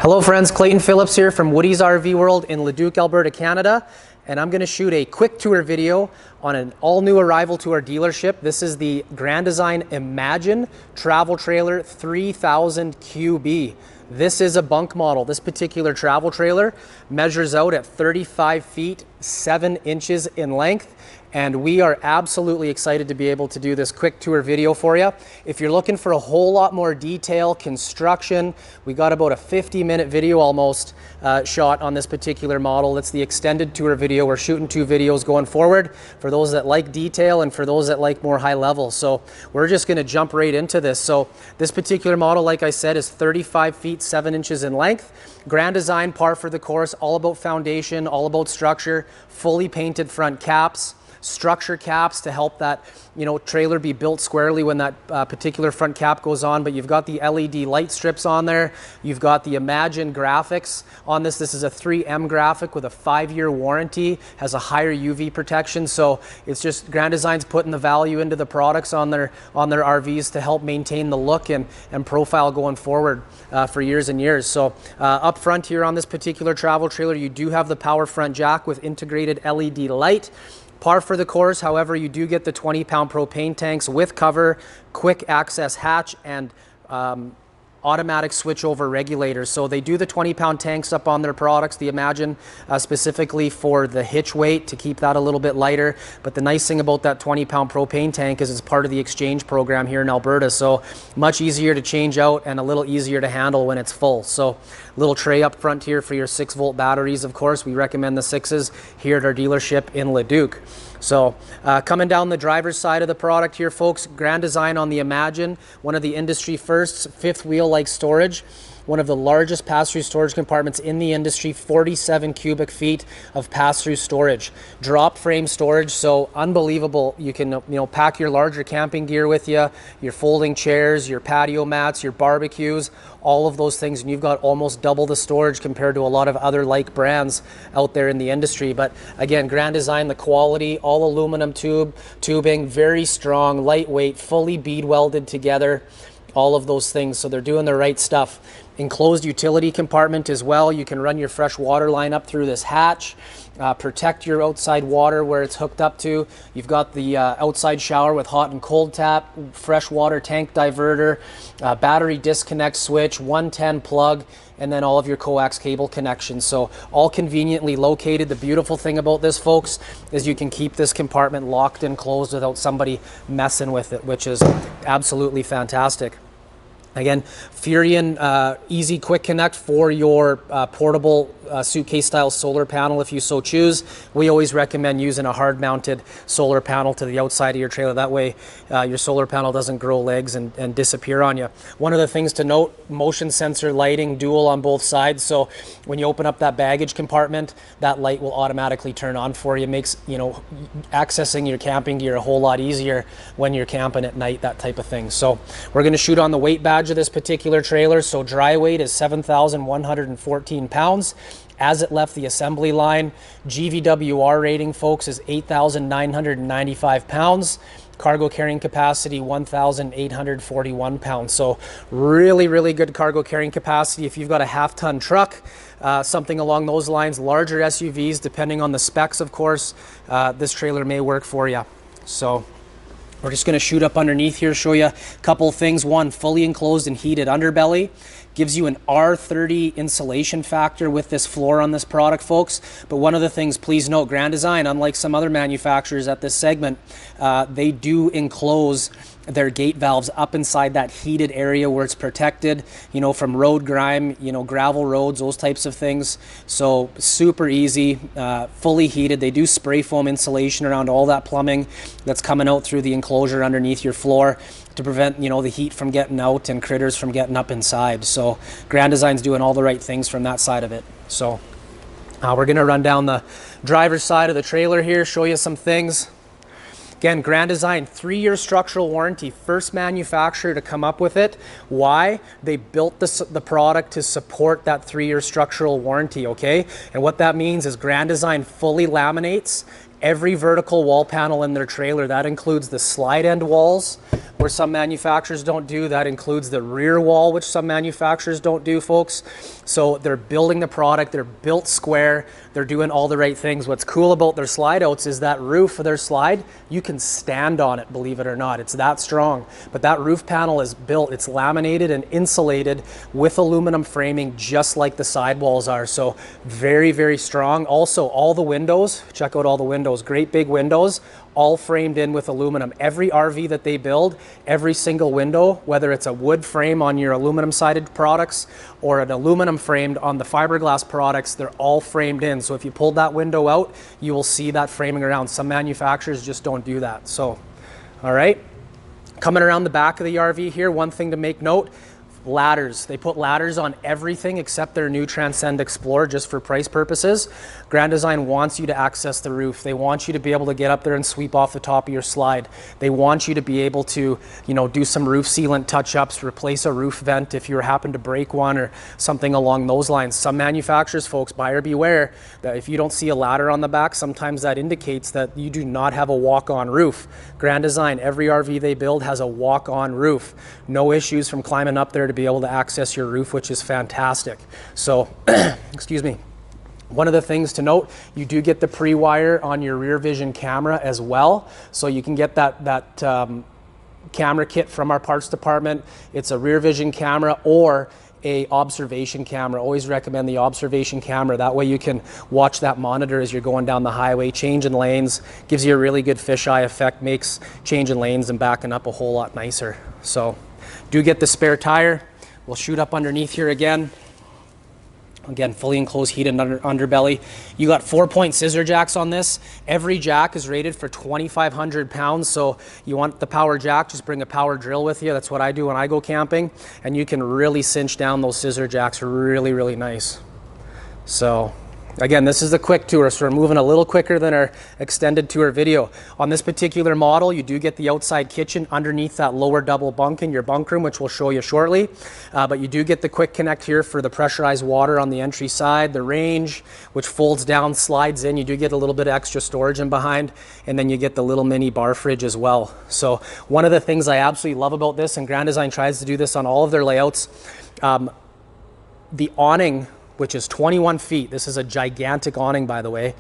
Hello friends, Clayton Phillips here from Woody's RV World in Leduc, Alberta, Canada. And I'm going to shoot a quick tour video on an all-new arrival to our dealership. This is the Grand Design Imagine Travel Trailer 3000 QB. This is a bunk model. This particular travel trailer measures out at 35 feet, 7 inches in length. And we are absolutely excited to be able to do this quick tour video for you. If you're looking for a whole lot more detail, construction, we got about a 50-minute video almost shot on this particular model. It's the extended tour video. We're shooting 2 videos going forward for those that like detail and for those that like more high level. So we're just gonna jump right into this. So this particular model, like I said, is 35 feet, 7 inches in length. Grand Design, par for the course, all about foundation, all about structure, fully painted front caps, structure caps to help that trailer be built squarely when that particular front cap goes on. But you've got the LED light strips on there. You've got the Imagine graphics on this. This is a 3M graphic with a 5-year warranty, has a higher UV protection. So it's just Grand Design's putting the value into the products on their RVs to help maintain the look and profile going forward for years and years. So up front here on this particular travel trailer, you do have the power front jack with integrated LED light. Par for the course, however, you do get the 20-pound propane tanks with cover, quick access hatch, and automatic switchover regulators. So they do the 20-pound tanks up on their products, the Imagine, specifically for the hitch weight to keep that a little bit lighter. But the nice thing about that 20-pound propane tank is it's part of the exchange program here in Alberta. So much easier to change out and a little easier to handle when it's full. So little tray up front here for your 6-volt batteries. Of course, we recommend the 6s here at our dealership in Leduc. So coming down the driver's side of the product here, folks, Grand Design on the Imagine, one of the industry firsts, 5th wheel-like storage, one of the largest pass-through storage compartments in the industry, 47 cubic feet of pass-through storage. Drop frame storage, so unbelievable. You can pack your larger camping gear with you, your folding chairs, your patio mats, your barbecues, all of those things, and you've got almost double the storage compared to a lot of other like brands out there in the industry. But again, Grand Design, the quality, all aluminum tubing, very strong, lightweight, fully bead welded together, all of those things. So they're doing the right stuff. Enclosed utility compartment as well. You can run your fresh water line up through this hatch, protect your outside water where it's hooked up to. You've got the outside shower with hot and cold tap, fresh water tank diverter, battery disconnect switch, 110 plug, and then all of your coax cable connections. So all conveniently located. The beautiful thing about this, folks, is you can keep this compartment locked and closed without somebody messing with it, which is absolutely fantastic. Again, Furion Easy Quick Connect for your portable suitcase style solar panel if you so choose. We always recommend using a hard mounted solar panel to the outside of your trailer. That way your solar panel doesn't grow legs and disappear on you. One of the things to note, motion sensor lighting, dual on both sides. So when you open up that baggage compartment, that light will automatically turn on for you. It makes accessing your camping gear a whole lot easier when you're camping at night, that type of thing. So we're going to shoot on the weight badge of this particular trailer. So dry weight is 7,114 pounds as it left the assembly line. GVWR rating, folks, is 8,995 pounds. Cargo carrying capacity 1,841 pounds. So really, really good cargo carrying capacity. If you've got a half-ton truck, something along those lines, larger SUVs, depending on the specs, of course, this trailer may work for you. So we're just going to shoot up underneath here, show you a couple of things. One, fully enclosed and heated underbelly. Gives you an R30 insulation factor with this floor on this product, folks. But one of the things, please note, Grand Design, unlike some other manufacturers at this segment, they do enclose their gate valves up inside that heated area where it's protected, from road grime, gravel roads, those types of things. So super easy, fully heated. They do spray foam insulation around all that plumbing that's coming out through the enclosure underneath your floor to prevent, the heat from getting out and critters from getting up inside. So Grand Design's doing all the right things from that side of it. So we're gonna run down the driver's side of the trailer here, show you some things. Again, Grand Design, 3-year structural warranty, first manufacturer to come up with it. Why? They built the product to support that 3-year structural warranty, okay? And what that means is Grand Design fully laminates every vertical wall panel in their trailer. That includes the slide end walls, where some manufacturers don't do. That includes the rear wall, which some manufacturers don't do, folks. So they're building the product, they're built square, they're doing all the right things. What's cool about their slide outs is that roof of their slide, you can stand on it, believe it or not. It's that strong. But that roof panel is built, it's laminated and insulated with aluminum framing, just like the sidewalls are. So very, very strong. Also, all the windows, check out all the windows, great big windows, all framed in with aluminum. Every RV that they build, every single window, whether it's a wood frame on your aluminum sided products or an aluminum framed on the fiberglass products, they're all framed in. So if you pulled that window out, you will see that framing around. Some manufacturers just don't do that. So, all right. Coming around the back of the RV here, one thing to make note, ladders. They put ladders on everything except their new Transcend Explorer, just for price purposes. Grand Design wants you to access the roof. They want you to be able to get up there and sweep off the top of your slide. They want you to be able to, you know, do some roof sealant touch-ups, replace a roof vent if you happen to break one or something along those lines. Some manufacturers, folks, buyer beware, that if you don't see a ladder on the back, sometimes that indicates that you do not have a walk-on roof. Grand Design, every RV they build has a walk-on roof. No issues from climbing up there to be able to access your roof, which is fantastic. So, excuse me. One of the things to note, you do get the pre-wire on your rear vision camera as well. So you can get that camera kit from our parts department. It's a rear vision camera or a observation camera. Always recommend the observation camera. That way you can watch that monitor as you're going down the highway, changing lanes, gives you a really good fisheye effect, makes changing lanes and backing up a whole lot nicer. So do get the spare tire. We'll shoot up underneath here again. Again, fully enclosed heated underbelly. You got 4-point scissor jacks on this. Every jack is rated for 2,500 pounds. So you want the power jack, just bring a power drill with you. That's what I do when I go camping. And you can really cinch down those scissor jacks really, really nice. So again, this is the quick tour, so we're moving a little quicker than our extended tour video. On this particular model, you do get the outside kitchen underneath that lower double bunk in your bunk room, which we'll show you shortly. But you do get the quick connect here for the pressurized water on the entry side, the range, which folds down, slides in. You do get a little bit of extra storage in behind, and then you get the little mini bar fridge as well. So one of the things I absolutely love about this, and Grand Design tries to do this on all of their layouts, the awning, which is 21 feet. This is a gigantic awning, by the way,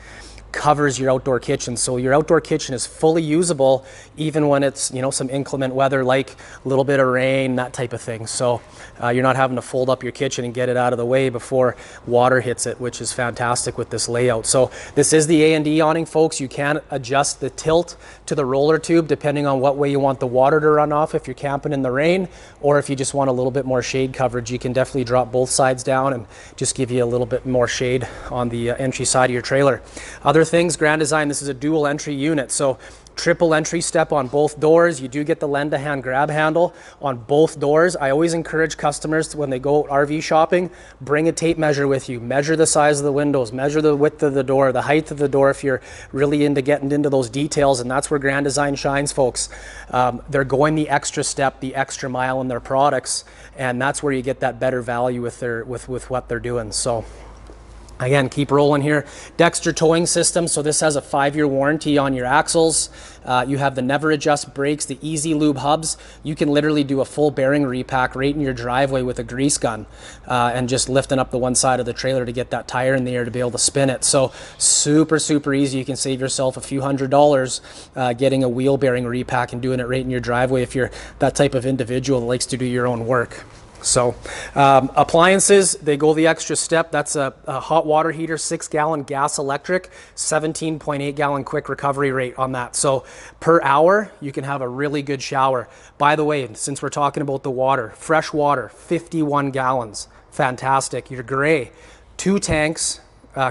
covers your outdoor kitchen. So your outdoor kitchen is fully usable even when it's, you know, some inclement weather, like a little bit of rain, that type of thing. So you're not having to fold up your kitchen and get it out of the way before water hits it, which is fantastic with this layout. So this is the A&D awning, folks. You can adjust the tilt to the roller tube depending on what way you want the water to run off if you're camping in the rain, or if you just want a little bit more shade coverage, you can definitely drop both sides down and just give you a little bit more shade on the entry side of your trailer. Other things, Grand Design, this is a dual entry unit, so triple entry step on both doors. You do get the lend-a-hand grab handle on both doors. I always encourage customers to, when they go RV shopping, bring a tape measure with you. Measure the size of the windows, measure the width of the door, the height of the door if you're really into getting into those details, and that's where Grand Design shines, folks. They're going the extra step, the extra mile in their products, and that's where you get that better value with what they're doing. So again, keep rolling here. Dexter towing system. So this has a 5-year warranty on your axles. You have the never adjust brakes, the easy lube hubs. You can literally do a full bearing repack right in your driveway with a grease gun and just lifting up the one side of the trailer to get that tire in the air to be able to spin it. So super, super easy. You can save yourself a few $100s getting a wheel bearing repack and doing it right in your driveway if you're that type of individual that likes to do your own work. So appliances, they go the extra step. That's a hot water heater, 6-gallon gas electric, 17.8-gallon quick recovery rate on that. So per hour, you can have a really good shower. By the way, since we're talking about the water, fresh water, 51 gallons, fantastic. Your gray, 2 tanks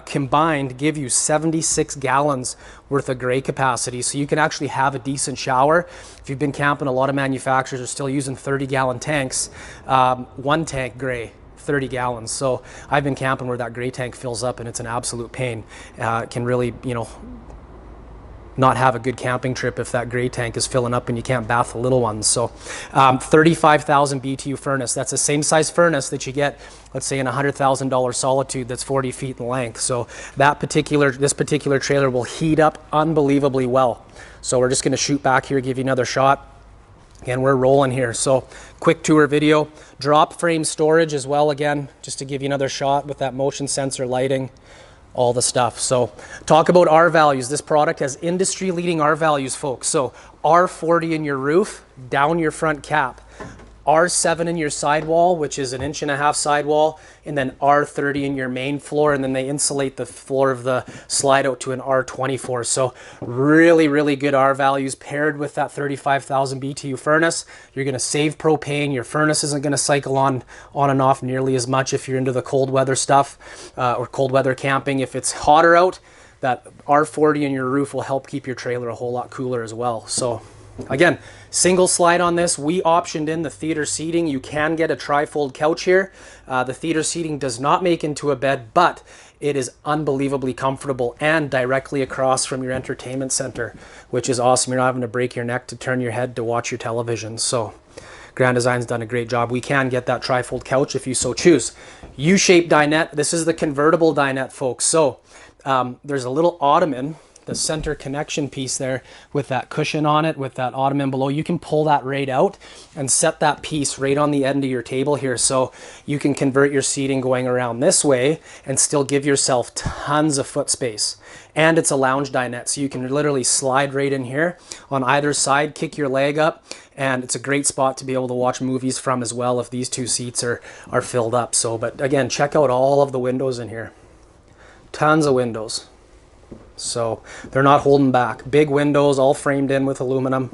combined give you 76 gallons worth of gray capacity. So you can actually have a decent shower. If you've been camping, a lot of manufacturers are still using 30-gallon tanks. 1 tank gray, 30 gallons. So I've been camping where that gray tank fills up and it's an absolute pain. It can really, you know, not have a good camping trip if that gray tank is filling up and you can't bath the little ones. So 35,000 BTU furnace. That's the same size furnace that you get, let's say, in a $100,000 Solitude that's 40 feet in length. So this particular trailer will heat up unbelievably well. So we're just going to shoot back here, give you another shot. Again, we're rolling here. So quick tour video. Drop frame storage as well, again, just to give you another shot with that motion sensor lighting, all the stuff. So talk about R values. This product has industry leading R values, folks. So R40 in your roof, down your front cap. R7 in your sidewall, which is an 1.5 inch sidewall, and then R30 in your main floor, and then they insulate the floor of the slide out to an R24. So really, really good R values paired with that 35,000 BTU furnace. You're going to save propane. Your furnace isn't going to cycle on and off nearly as much if you're into the cold weather stuff or cold weather camping. If it's hotter out, that R40 in your roof will help keep your trailer a whole lot cooler as well. So again, single slide on this. We optioned in the theater seating. You can get a tri-fold couch here. The theater seating does not make into a bed, but it is unbelievably comfortable and directly across from your entertainment center, which is awesome. You're not having to break your neck to turn your head to watch your television. So Grand Design's done a great job. We can get that tri-fold couch if you so choose. U-shaped dinette. This is the convertible dinette, folks. So there's a little ottoman, the center connection piece there with that cushion on it, with that ottoman below. You can pull that right out and set that piece right on the end of your table here. So you can convert your seating going around this way and still give yourself tons of foot space. And it's a lounge dinette, so you can literally slide right in here on either side, kick your leg up, and it's a great spot to be able to watch movies from as well if these two seats are filled up. So, but again, check out all of the windows in here. Tons of windows. So they're not holding back. Big windows, all framed in with aluminum.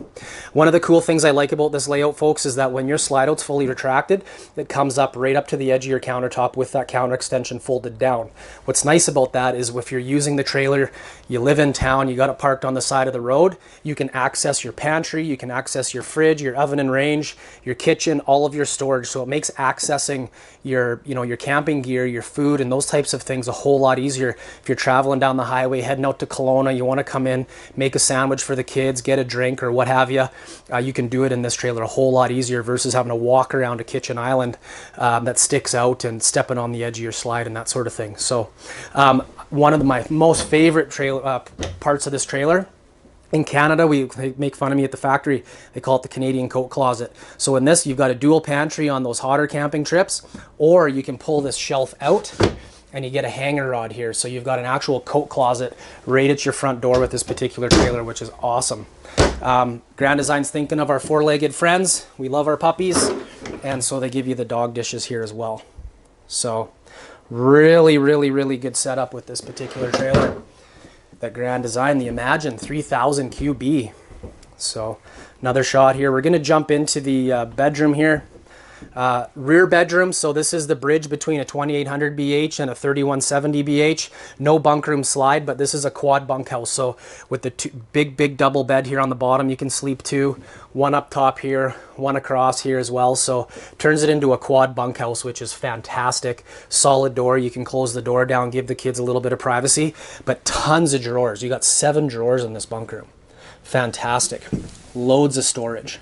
One of the cool things I like about this layout, folks, is that when your slide out's fully retracted, it comes up right up to the edge of your countertop with that counter extension folded down. What's nice about that is if you're using the trailer, you live in town, you got it parked on the side of the road, you can access your pantry, you can access your fridge, your oven and range, your kitchen, all of your storage. So it makes accessing your camping gear, your food, and those types of things a whole lot easier. If you're traveling down the highway, heading out to Kelowna, you want to come in, make a sandwich for the kids, get a drink or what have you, you can do it in this trailer a whole lot easier versus having to walk around a kitchen island that sticks out and stepping on the edge of your slide and that sort of thing. So one of my most favorite parts of this trailer, in Canada, they make fun of me at the factory. They call it the Canadian coat closet. So in this, you've got a dual pantry on those hotter camping trips, or you can pull this shelf out and you get a hanger rod here. So you've got an actual coat closet right at your front door with this particular trailer, which is awesome. Grand Design's thinking of our four-legged friends. We love our puppies, and so they give you the dog dishes here as well. So really, really, really good setup with this particular trailer. That Grand Design, the Imagine 3000 QB. So another shot here. We're going to jump into the bedroom here. Rear bedroom, so this is the bridge between a 2800 BH and a 3170 BH. No bunk room slide, but this is a quad bunkhouse. So with the big double bed here on the bottom, you can sleep two. One up top here, one across here as well. So turns it into a quad bunkhouse, which is fantastic. Solid door. You can close the door down, give the kids a little bit of privacy, but tons of drawers. You got 7 drawers in this bunk room. Fantastic. Loads of storage.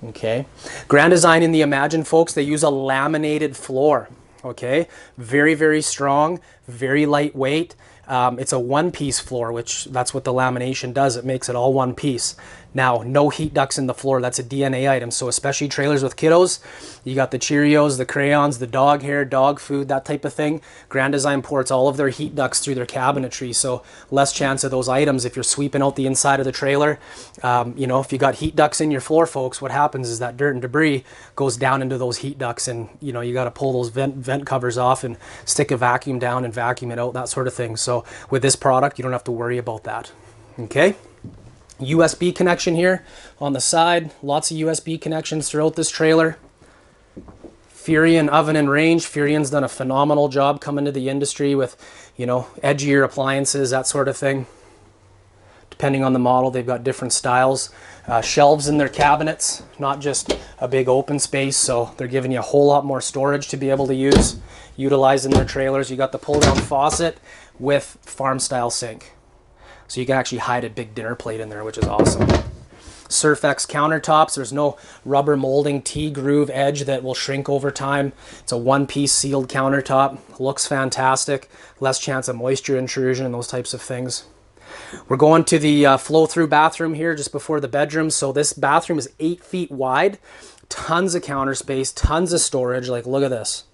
Okay, Grand Design in the Imagine, folks, they use a laminated floor. Okay, very, very strong, very lightweight. It's a one-piece floor, which that's what the lamination does. It makes it all one piece. Now, no heat ducts in the floor. That's a DNA item. So especially trailers with kiddos, you got the Cheerios, the crayons, the dog hair, dog food, that type of thing. Grand Design ports all of their heat ducts through their cabinetry. So less chance of those items if you're sweeping out the inside of the trailer. If you got heat ducts in your floor, folks, what happens is that dirt and debris goes down into those heat ducts, and you got to pull those vent covers off and stick a vacuum down and vacuum it out, that sort of thing. So with this product, you don't have to worry about that. Okay. USB connection here on the side. Lots of USB connections throughout this trailer. Furrion oven and range. Furrion's done a phenomenal job coming to the industry with, edgier appliances, that sort of thing. Depending on the model, they've got different styles. Shelves in their cabinets, not just a big open space, so they're giving you a whole lot more storage to be able to utilize in their trailers. You got the pull-down faucet with farm-style sink. So you can actually hide a big dinner plate in there, which is awesome. Surfex countertops. There's no rubber molding T-groove edge that will shrink over time. It's a one-piece sealed countertop. Looks fantastic. Less chance of moisture intrusion and those types of things. We're going to the flow-through bathroom here just before the bedroom. So this bathroom is 8 feet wide. Tons of counter space, tons of storage. Like, look at this.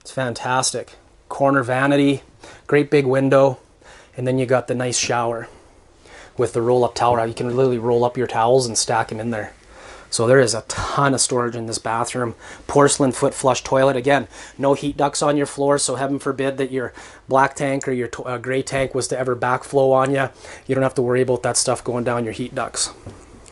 It's fantastic. Corner vanity, great big window, and then you got the nice shower with the roll-up towel rack. You can literally roll up your towels and stack them in there. So there is a ton of storage in this bathroom. Porcelain foot flush toilet. Again, no heat ducts on your floor, so heaven forbid that your black tank or your gray tank was to ever backflow on you. You don't have to worry about that stuff going down your heat ducts.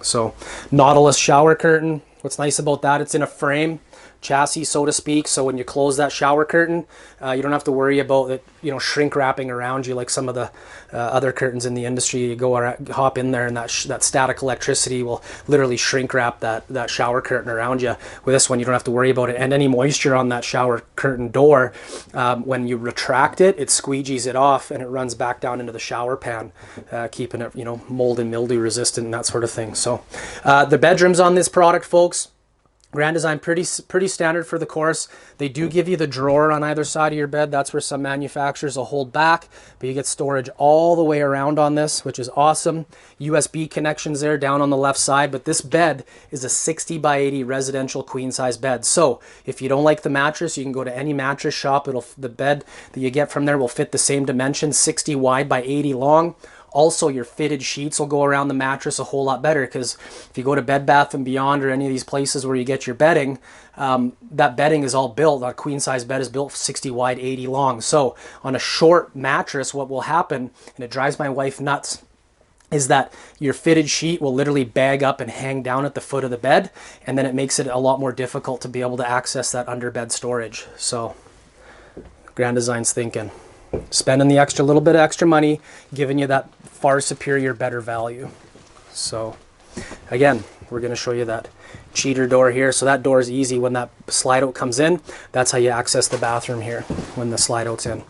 So Nautilus shower curtain. What's nice about that, it's in a frame chassis, so to speak, so when you close that shower curtain, you don't have to worry about it, you know, shrink wrapping around you like some of the other curtains in the industry. You go around, hop in there, and that static electricity will literally shrink wrap that shower curtain around you. With this one, you don't have to worry about it. And any moisture on that shower curtain door, when you retract it, it squeegees it off and it runs back down into the shower pan, keeping it, you know, mold and mildew resistant and that sort of thing. So the bedrooms on this product, folks, Grand Design, pretty standard for the course. They do give you the drawer on either side of your bed. That's where some manufacturers will hold back, but you get storage all the way around on this, which is awesome. USB connections there down on the left side, but this bed is a 60 by 80 residential queen size bed. So if you don't like the mattress, you can go to any mattress shop. The bed that you get from there will fit the same dimensions, 60 wide by 80 long. Also, your fitted sheets will go around the mattress a whole lot better, because if you go to Bed Bath & Beyond or any of these places where you get your bedding, that bedding is all built. A queen size bed is built 60 wide, 80 long. So on a short mattress, what will happen, and it drives my wife nuts, is that your fitted sheet will literally bag up and hang down at the foot of the bed, and then it makes it a lot more difficult to be able to access that underbed storage. So Grand Design's thinking. Spending the little bit of extra money, giving you that far superior, better value. So again, we're going to show you that cheater door here. So that door is easy. When that slide out comes in, that's how you access the bathroom here when the slide out's in.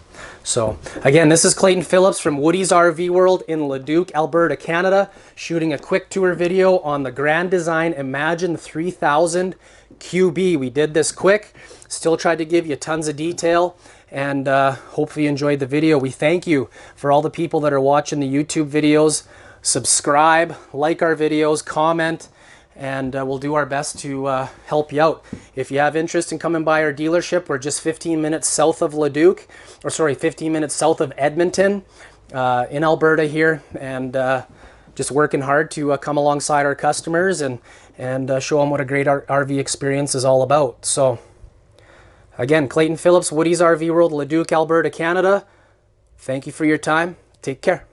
So again, this is Clayton Phillips from Woody's RV World in Leduc, Alberta, Canada, shooting a quick tour video on the Grand Design Imagine 3000 QB. We did this quick, still tried to give you tons of detail, and hopefully you enjoyed the video. We thank you for all the people that are watching the YouTube videos. Subscribe, like our videos, comment, and we'll do our best to help you out. If you have interest in coming by our dealership, we're just 15 minutes south of Leduc, or sorry, 15 minutes south of Edmonton in Alberta here, and just working hard to come alongside our customers and show them what a great RV experience is all about. So again, Clayton Phillips, Woody's RV World, Leduc, Alberta, Canada. Thank you for your time. Take care.